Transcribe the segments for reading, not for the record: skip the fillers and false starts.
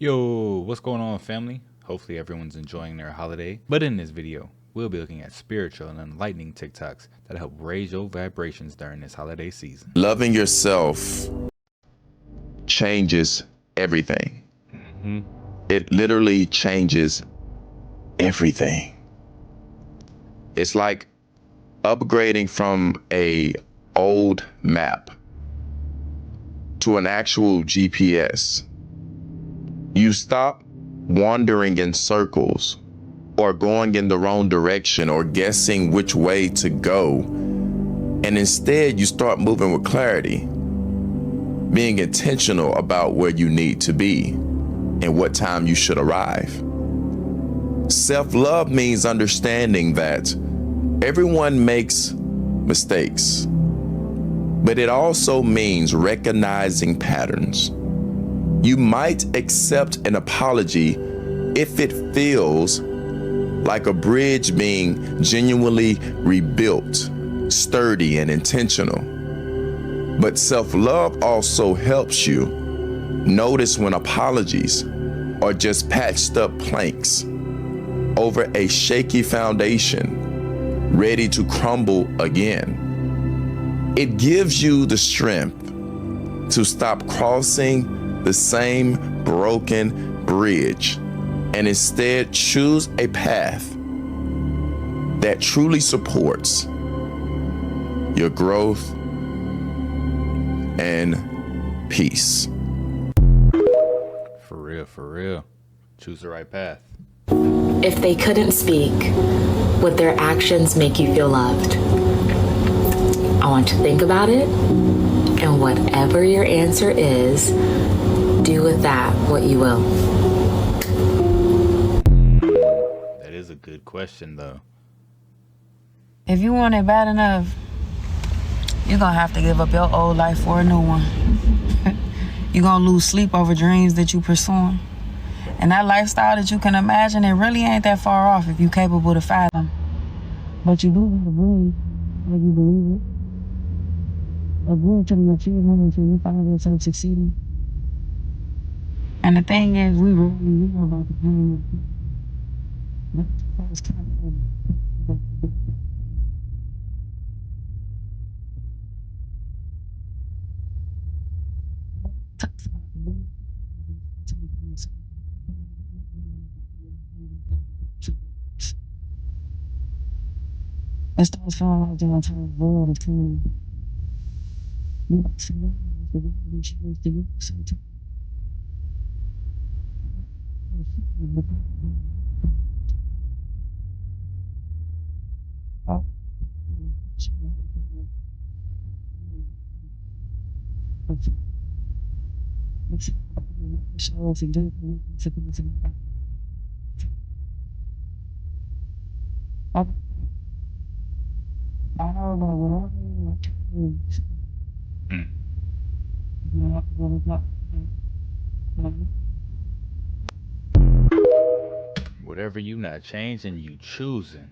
Yo, what's going on, family? Hopefully everyone's enjoying their holiday. But in this video, we'll be looking at spiritual and enlightening TikToks that help raise your vibrations during this holiday season. Loving yourself changes everything. It literally changes everything. It's like upgrading from a old map to an actual GPS. You stop wandering in circles or going in the wrong direction or guessing which way to go. And instead you start moving with clarity, being intentional about where you need to be and what time you should arrive. Self-love means understanding that everyone makes mistakes, but it also means recognizing patterns. You might accept an apology if it feels like a bridge being genuinely rebuilt, sturdy and intentional. But self-love also helps you notice when apologies are just patched up planks over a shaky foundation, ready to crumble again. It gives you the strength to stop crossing the same broken bridge and instead choose a path that truly supports your growth and peace. For real. Choose the right path. If they couldn't speak, would their actions make you feel loved? I want to think about it, and whatever your answer is, do with that what you will. That is a good question, though. If you want it bad enough, you're gonna have to give up your old life for a new one. You're gonna lose sleep over dreams that you pursuing. And that lifestyle that you can imagine, it really ain't that far off if you're capable to fathom. But you do have to breathe like you believe it. Agree to the achievement until you find yourself succeeding. And the thing is, we really know about the pain. That's kind of it starts feeling like the entire world is coming. You know, so the world is yours to you, so to Whatever you not changing, you choosing.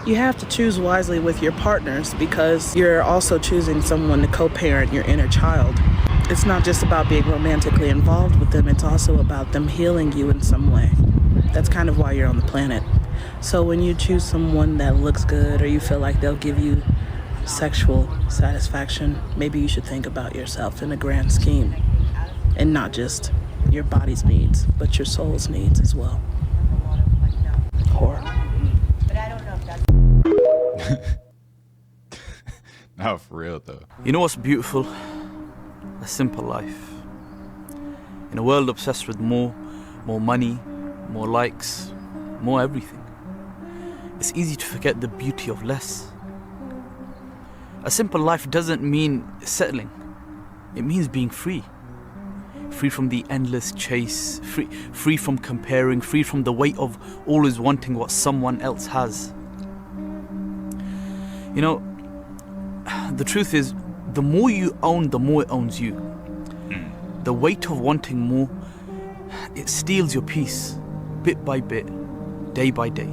You have to choose wisely with your partners because you're also choosing someone to co-parent your inner child. It's not just about being romantically involved with them, it's also about them healing you in some way. That's kind of why you're on the planet. So when you choose someone that looks good or you feel like they'll give you sexual satisfaction, maybe you should think about yourself in a grand scheme and not just your body's needs, but your soul's needs as well. Whore. Not for real, though. You know what's beautiful? A simple life. In a world obsessed with more money, more likes, more everything, it's easy to forget the beauty of less. A simple life doesn't mean settling. It means being free. Free from the endless chase, free from comparing, free from the weight of always wanting what someone else has. You know, the truth is, the more you own, the more it owns you. The weight of wanting more, it steals your peace, bit by bit, day by day.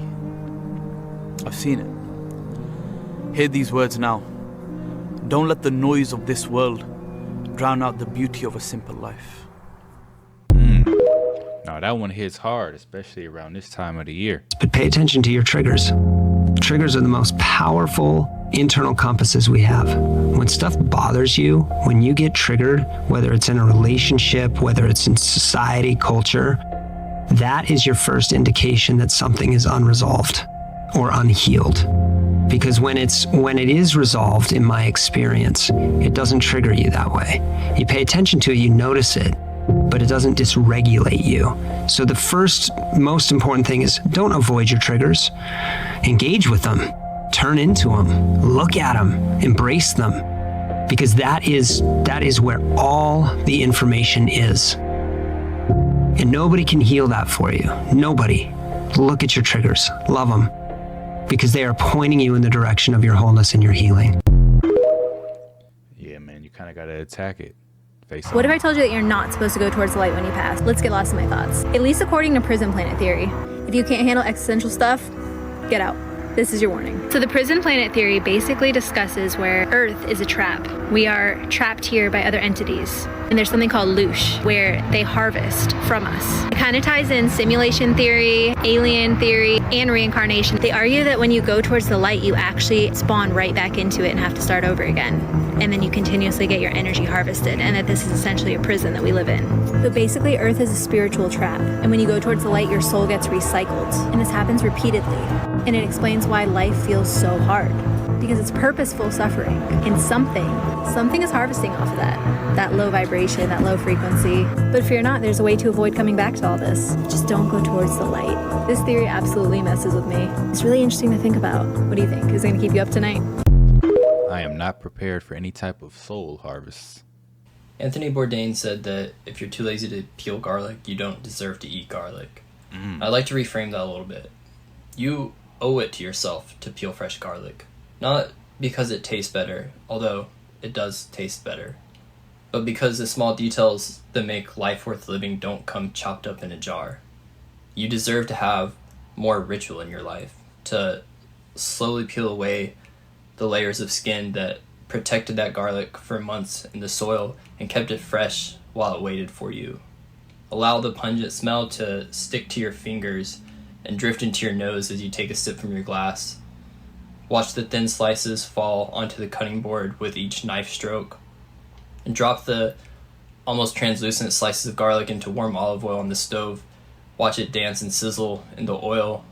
I've seen it. Hear these words now. Don't let the noise of this world drown out the beauty of a simple life. Now that one hits hard, especially around this time of the year. But pay attention to your triggers. Triggers are the most powerful internal compasses we have. When stuff bothers you, when you get triggered, whether it's in a relationship, whether it's in society, culture, that is your first indication that something is unresolved or unhealed. Because when it is resolved, in my experience, it doesn't trigger you that way. You pay attention to it, you notice it, but it doesn't dysregulate you. So the first most important thing is don't avoid your triggers. Engage with them. Turn into them. Look at them. Embrace them. Because that is where all the information is. And nobody can heal that for you. Nobody. Look at your triggers. Love them. Because they are pointing you in the direction of your wholeness and your healing. Yeah, man, you kind of got to attack it. Face What on. if I told you that you're not supposed to go towards the light when you pass? Let's get lost in my thoughts. At least according to prison planet theory. If you can't handle existential stuff, get out. This is your warning. So the prison planet theory basically discusses where Earth is a trap. We are trapped here by other entities. And there's something called loosh, where they harvest from us. It kind of ties in simulation theory, alien theory, and reincarnation. They argue that when you go towards the light, you actually spawn right back into it and have to start over again. And then you continuously get your energy harvested, and that this is essentially a prison that we live in. So basically, Earth is a spiritual trap. And when you go towards the light, your soul gets recycled. And this happens repeatedly. And it explains why life feels so hard. Because it's purposeful suffering. And something is harvesting off of that low vibration, that low frequency. But fear not, there's a way to avoid coming back to all this. Just don't go towards the light. This theory absolutely messes with me. It's really interesting to think about. What do you think? Is it gonna keep you up tonight? I am not prepared for any type of soul harvest. Anthony Bourdain said that if you're too lazy to peel garlic, you don't deserve to eat garlic. I'd like to reframe that a little bit. You owe it to yourself to peel fresh garlic. Not because it tastes better, although it does taste better, but because the small details that make life worth living don't come chopped up in a jar. You deserve to have more ritual in your life, to slowly peel away the layers of skin that protected that garlic for months in the soil and kept it fresh while it waited for you. Allow the pungent smell to stick to your fingers and drift into your nose as you take a sip from your glass. Watch the thin slices fall onto the cutting board with each knife stroke. And drop the almost translucent slices of garlic into warm olive oil on the stove. Watch it dance and sizzle in the oil.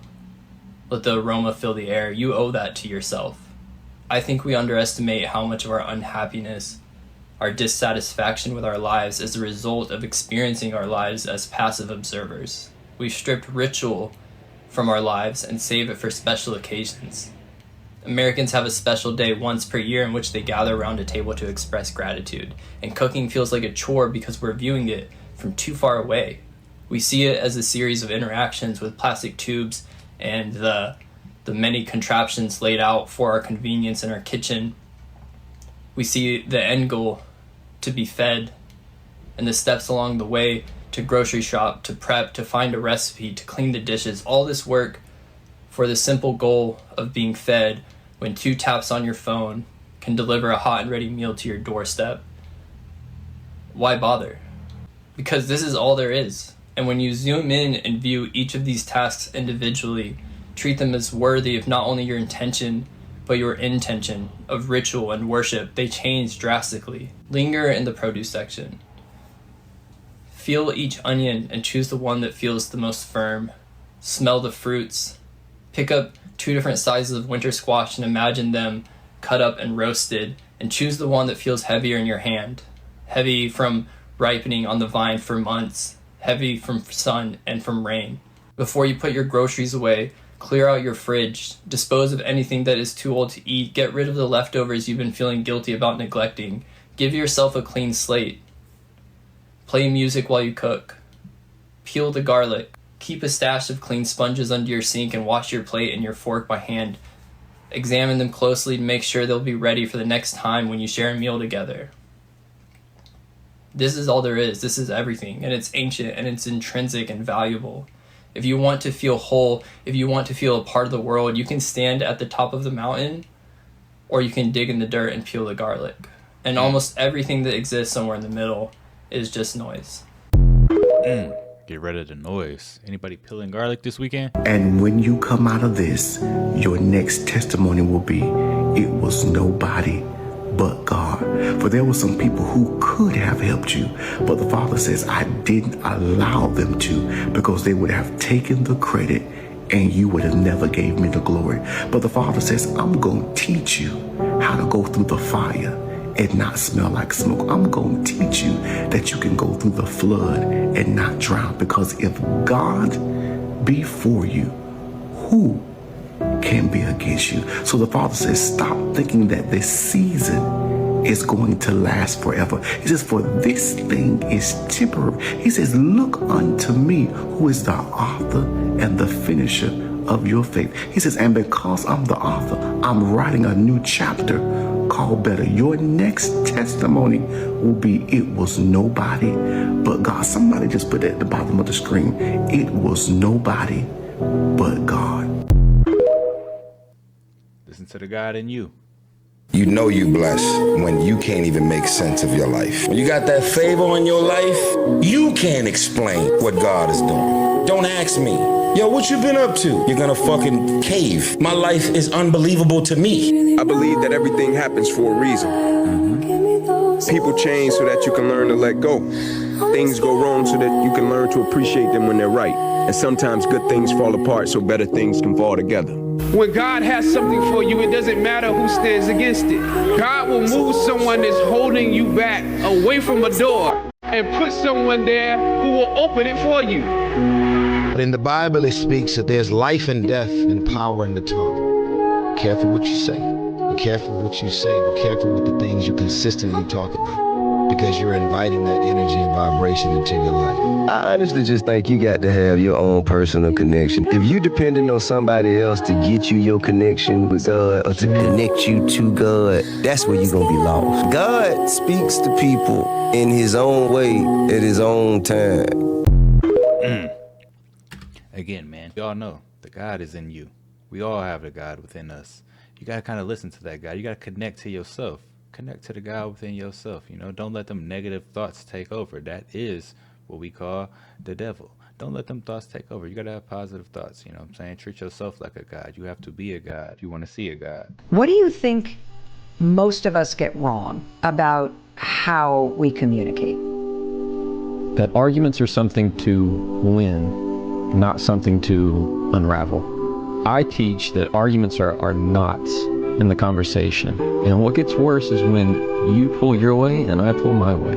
Let the aroma fill the air. You owe that to yourself. I think we underestimate how much of our unhappiness, our dissatisfaction with our lives is the result of experiencing our lives as passive observers. We've stripped ritual from our lives and save it for special occasions. Americans have a special day once per year in which they gather around a table to express gratitude, and cooking feels like a chore because we're viewing it from too far away. We see it as a series of interactions with plastic tubes and the many contraptions laid out for our convenience in our kitchen. We see the end goal to be fed, and the steps along the way to grocery shop, to prep, to find a recipe, to clean the dishes, all this work for the simple goal of being fed when 2 taps on your phone can deliver a hot and ready meal to your doorstep. Why bother? Because this is all there is. And when you zoom in and view each of these tasks individually, treat them as worthy of not only your intention, but your intention of ritual and worship, they change drastically. Linger in the produce section. Feel each onion and choose the one that feels the most firm. Smell the fruits. Pick up 2 different sizes of winter squash and imagine them cut up and roasted, and choose the one that feels heavier in your hand. Heavy from ripening on the vine for months. Heavy from sun and from rain. Before you put your groceries away, clear out your fridge. Dispose of anything that is too old to eat. Get rid of the leftovers you've been feeling guilty about neglecting. Give yourself a clean slate. Play music while you cook. Peel the garlic. Keep a stash of clean sponges under your sink and wash your plate and your fork by hand. Examine them closely to make sure they'll be ready for the next time when you share a meal together. This is all there is. This is everything, and it's ancient and it's intrinsic and valuable. If you want to feel whole, if you want to feel a part of the world, you can stand at the top of the mountain, or you can dig in the dirt and peel the garlic. And almost everything that exists somewhere in the middle is just noise. Get rid of the noise. Anybody peeling garlic this weekend? And when you come out of this, your next testimony will be, it was nobody but God. For there were some people who could have helped you, but the Father says, I didn't allow them to, because they would have taken the credit and you would have never gave me the glory. But the Father says, I'm going to teach you how to go through the fire and not smell like smoke. I'm going to teach you that you can go through the flood and not drown, because if God be for you, who can be against you? So the Father says, stop thinking that this season is going to last forever. He says, for this thing is temporary. He says, look unto me, who is the author and the finisher of your faith. He says, and because I'm the author, I'm writing a new chapter called Better. Your next testimony will be, it was nobody but God. Somebody just put that at the bottom of the screen. It was nobody but God. Listen to the God in you. You know you blessed when you can't even make sense of your life. When you got that favor in your life, you can't explain what God is doing. Don't ask me, yo, what you been up to? You're gonna fucking cave. My life is unbelievable to me. I believe that everything happens for a reason. People change so that you can learn to let go. Things go wrong so that you can learn to appreciate them when they're right. And sometimes good things fall apart so better things can fall together. When God has something for you, it doesn't matter who stands against it. God will move someone that's holding you back away from a door and put someone there who will open it for you. But in the Bible, it speaks that there's life and death and power in the tongue. Be careful what you say. Be careful what you say. Be careful with the things you consistently talk about, because you're inviting that energy and vibration into your life. I honestly just think you got to have your own personal connection. If you depending on somebody else to get you your connection with God or to connect you to God, that's where you're going to be lost. God speaks to people in his own way at his own time. Again, man, y'all know the God is in you. We all have the God within us. You got to kind of listen to that God. You got to connect to yourself. Connect to the God within yourself. You know, don't let them negative thoughts take over. That is what we call the devil. Don't let them thoughts take over. You got to have positive thoughts. You know what I'm saying? Treat yourself like a God. You have to be a God. You want to see a God. What do you think most of us get wrong about how we communicate? That arguments are something to win, not something to unravel. I teach that arguments are knots in the conversation. And what gets worse is when you pull your way and I pull my way.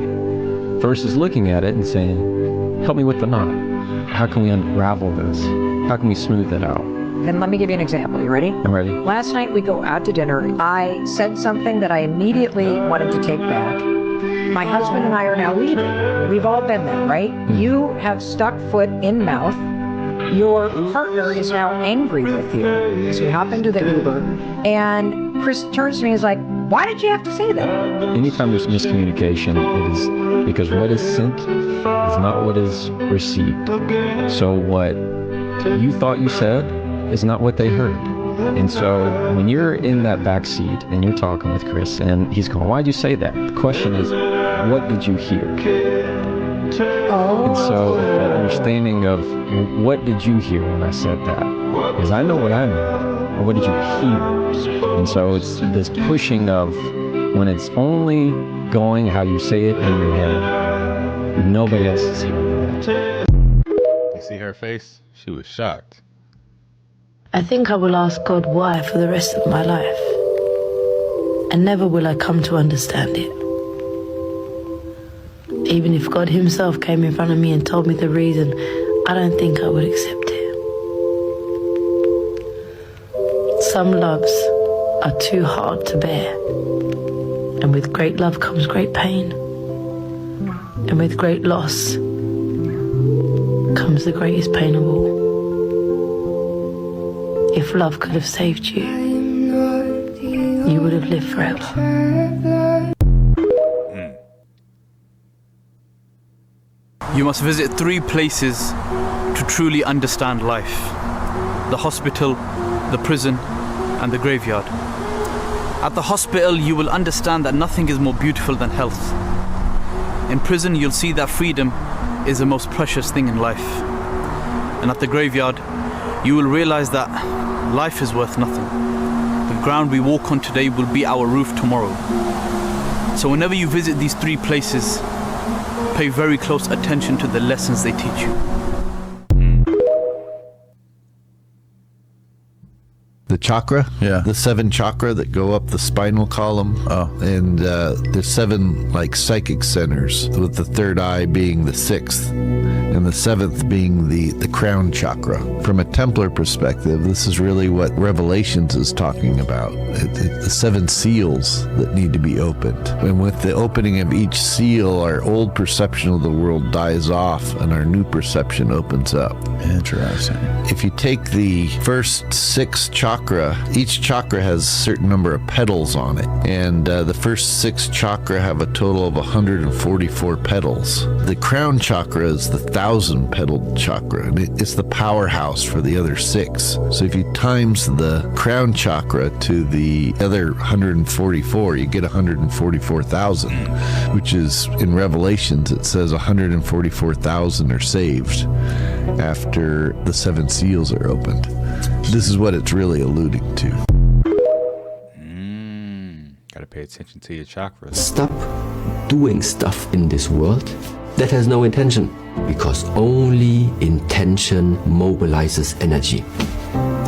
Versus looking at it and saying, help me with the knot. How can we unravel this? How can we smooth it out? Then let me give you an example. You ready? I'm ready. Last night we go out to dinner. I said something that I immediately wanted to take back. My husband and I are now leaving. We've all been there, right? You have stuck foot in mouth. Your partner is now angry with you. So we hop into the Uber, and Chris turns to me and is like, why did you have to say that? Anytime there's miscommunication, it is because what is sent is not what is received. So what you thought you said is not what they heard. And so when you're in that back seat and you're talking with Chris and he's going, why'd you say that? The question is, what did you hear? And so that understanding of what did you hear when I said that? Because I know what I know. Or what did you hear? And so it's this pushing of when it's only going how you say it in your head, nobody else is hearing that. You see her face? She was shocked. I think I will ask God why for the rest of my life. And never will I come to understand it. Even if God himself came in front of me and told me the reason, I don't think I would accept it. Some loves are too hard to bear. And with great love comes great pain. And with great loss comes the greatest pain of all. If love could have saved you, you would have lived forever. You must visit 3 places to truly understand life: the hospital, the prison, and the graveyard. At the hospital, you will understand that nothing is more beautiful than health. In prison, you'll see that freedom is the most precious thing in life. And at the graveyard, you will realize that life is worth nothing. The ground we walk on today will be our roof tomorrow. So whenever you visit these three places, pay very close attention to the lessons they teach you. The chakra, the 7 chakra that go up the spinal column, and there's 7 like psychic centers, with the 3rd eye being the 6th, and the 7th being the crown chakra. From a Templar perspective, this is really what Revelations is talking about. The 7 seals that need to be opened, and with the opening of each seal, our old perception of the world dies off, and our new perception opens up. Interesting. If you take the first 6 chakra, each chakra has a certain number of petals on it, and the first 6 chakra have a total of 144 petals. The crown chakra is the 1,000-petaled chakra, and it's the powerhouse for the other 6. So if you times the crown chakra to the other 144, you get 144,000, which is, in Revelations, it says 144,000 are saved after the 7 seals are opened. This is what it's really alluding to. Gotta pay attention to your chakras. Stop doing stuff in this world that has no intention, because only intention mobilizes energy.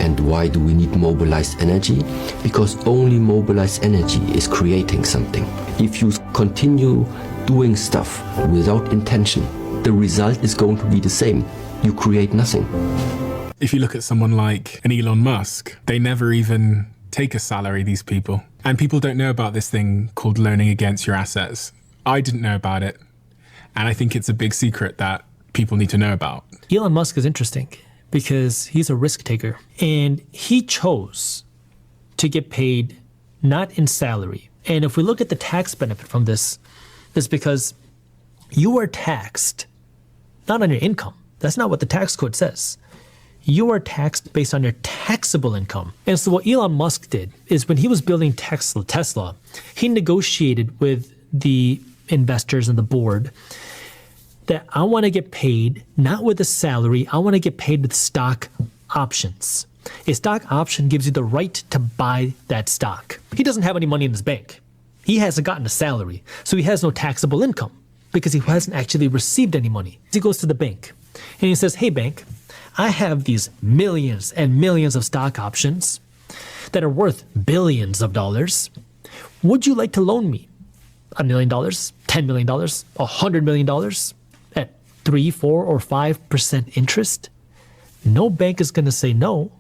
And why do we need mobilized energy? Because only mobilized energy is creating something. If you continue doing stuff without intention, the result is going to be the same. You create nothing. If you look at someone like an Elon Musk, they never even take a salary, these people. And people don't know about this thing called loaning against your assets. I didn't know about it. And I think it's a big secret that people need to know about. Elon Musk is interesting because he's a risk taker. And he chose to get paid not in salary. And if we look at the tax benefit from this, it's because you are taxed not on your income. That's not what the tax code says. You are taxed based on your taxable income. And so what Elon Musk did is when he was building Tesla, he negotiated with the investors and the board that I want to get paid not with a salary, I want to get paid with stock options. A stock option gives you the right to buy that stock. He doesn't have any money in his bank. He hasn't gotten a salary, so he has no taxable income because he hasn't actually received any money. He goes to the bank and he says, hey bank, I have these millions and millions of stock options that are worth billions of dollars. Would you like to loan me $1 million, $10 million, $100 million at 3, 4, or 5% interest? No bank is going to say no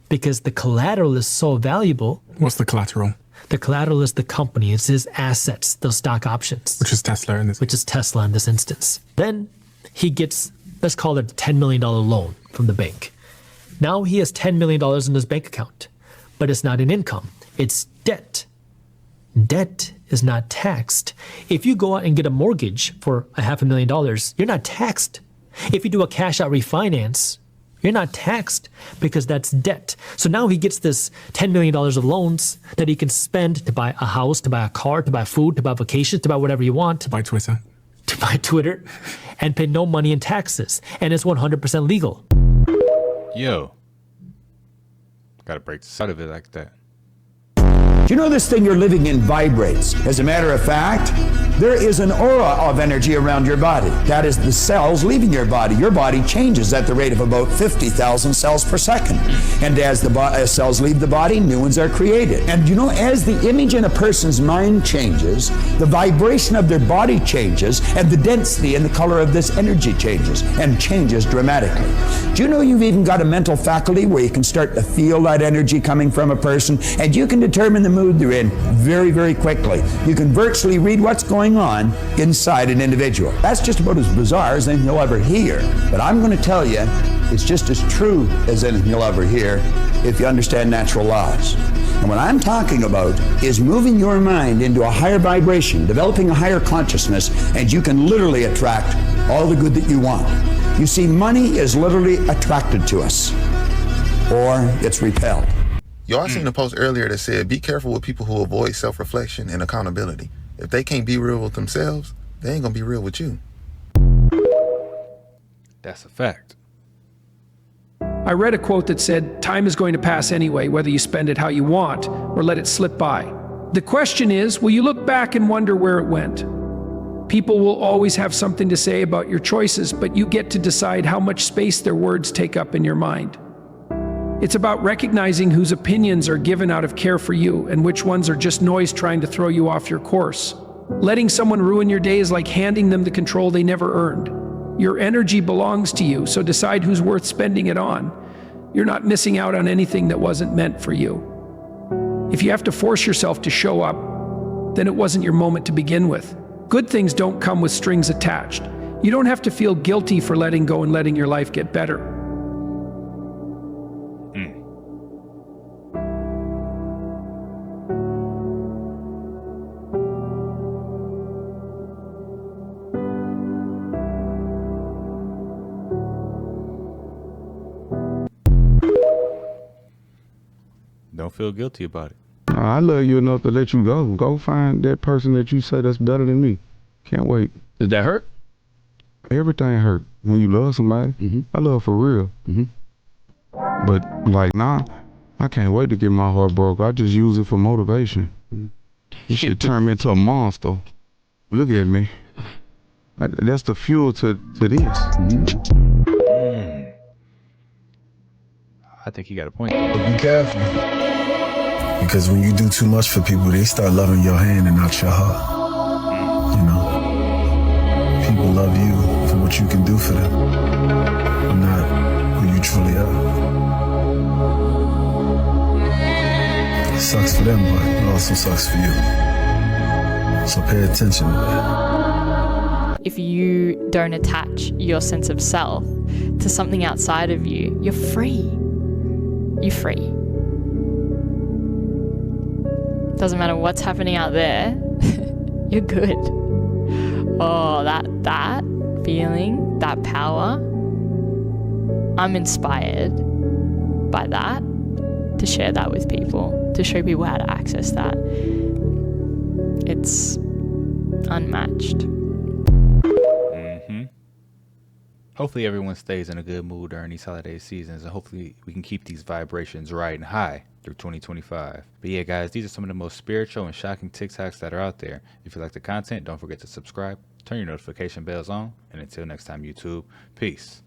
because the collateral is so valuable. What's the collateral? The collateral is the company. It's his assets, those stock options. Which is Tesla in this. Which is Tesla in this instance. Then he gets, let's call it a $10 million loan from the bank. Now he has $10 million in his bank account, but it's not an income. It's debt. Debt is not taxed. If you go out and get a mortgage for $500,000, you're not taxed. If you do a cash out refinance, you're not taxed because that's debt. So now he gets this $10 million of loans that he can spend to buy a house, to buy a car, to buy food, to buy vacations, to buy whatever you want. To buy Twitter. To buy Twitter and pay no money in taxes. And it's 100% legal. Yo. Gotta break the side of it like that. Do you know this thing you're living in vibrates? As a matter of fact, there is an aura of energy around your body. That is the cells leaving your body. Your body changes at the rate of about 50,000 cells per second. And as the cells leave the body, new ones are created. And you know, as the image in a person's mind changes, the vibration of their body changes, and the density and the color of this energy changes, and changes dramatically. Do you know you've even got a mental faculty where you can start to feel that energy coming from a person, and you can determine the mood they're in very, very quickly. You can virtually read what's going on inside an individual. That's just about as bizarre as anything you'll ever hear. But I'm going to tell you, it's just as true as anything you'll ever hear if you understand natural laws. And what I'm talking about is moving your mind into a higher vibration, developing a higher consciousness, and you can literally attract all the good that you want. You see, money is literally attracted to us, or it's repelled. Y'all seen a post earlier that said, be careful with people who avoid self-reflection and accountability. If they can't be real with themselves, they ain't gonna be real with you. That's a fact. I read a quote that said, time is going to pass anyway, whether you spend it how you want or let it slip by. The question is, will you look back and wonder where it went? People will always have something to say about your choices, but you get to decide how much space their words take up in your mind. It's about recognizing whose opinions are given out of care for you and which ones are just noise trying to throw you off your course. Letting someone ruin your day is like handing them the control they never earned. Your energy belongs to you, so decide who's worth spending it on. You're not missing out on anything that wasn't meant for you. If you have to force yourself to show up, then it wasn't your moment to begin with. Good things don't come with strings attached. You don't have to feel guilty for letting go and letting your life get better. Don't feel guilty about it. I love you enough to let you go. Go find that person that you say that's better than me. Can't wait. Did that hurt? Everything hurt when you love somebody. I love for real. But like now, I can't wait to get my heart broke. I just use it for motivation. You should turn me into a monster. Look at me. That's the fuel to this. I think you got a point. But be careful. Because when you do too much for people, they start loving your hand and not your heart. You know? People love you for what you can do for them, but not who you truly are. It sucks for them, but it also sucks for you. So pay attention to that. If you don't attach your sense of self to something outside of you, you're free. You're free. Doesn't matter what's happening out there, you're good. Oh, that feeling, that power, I'm inspired by that, to share that with people, to show people how to access that. It's unmatched. Hopefully everyone stays in a good mood during these holiday seasons, and hopefully we can keep these vibrations riding high through 2025. But yeah, guys, these are some of the most spiritual and shocking TikToks that are out there. If you like the content, don't forget to subscribe, turn your notification bells on, and until next time, YouTube, peace.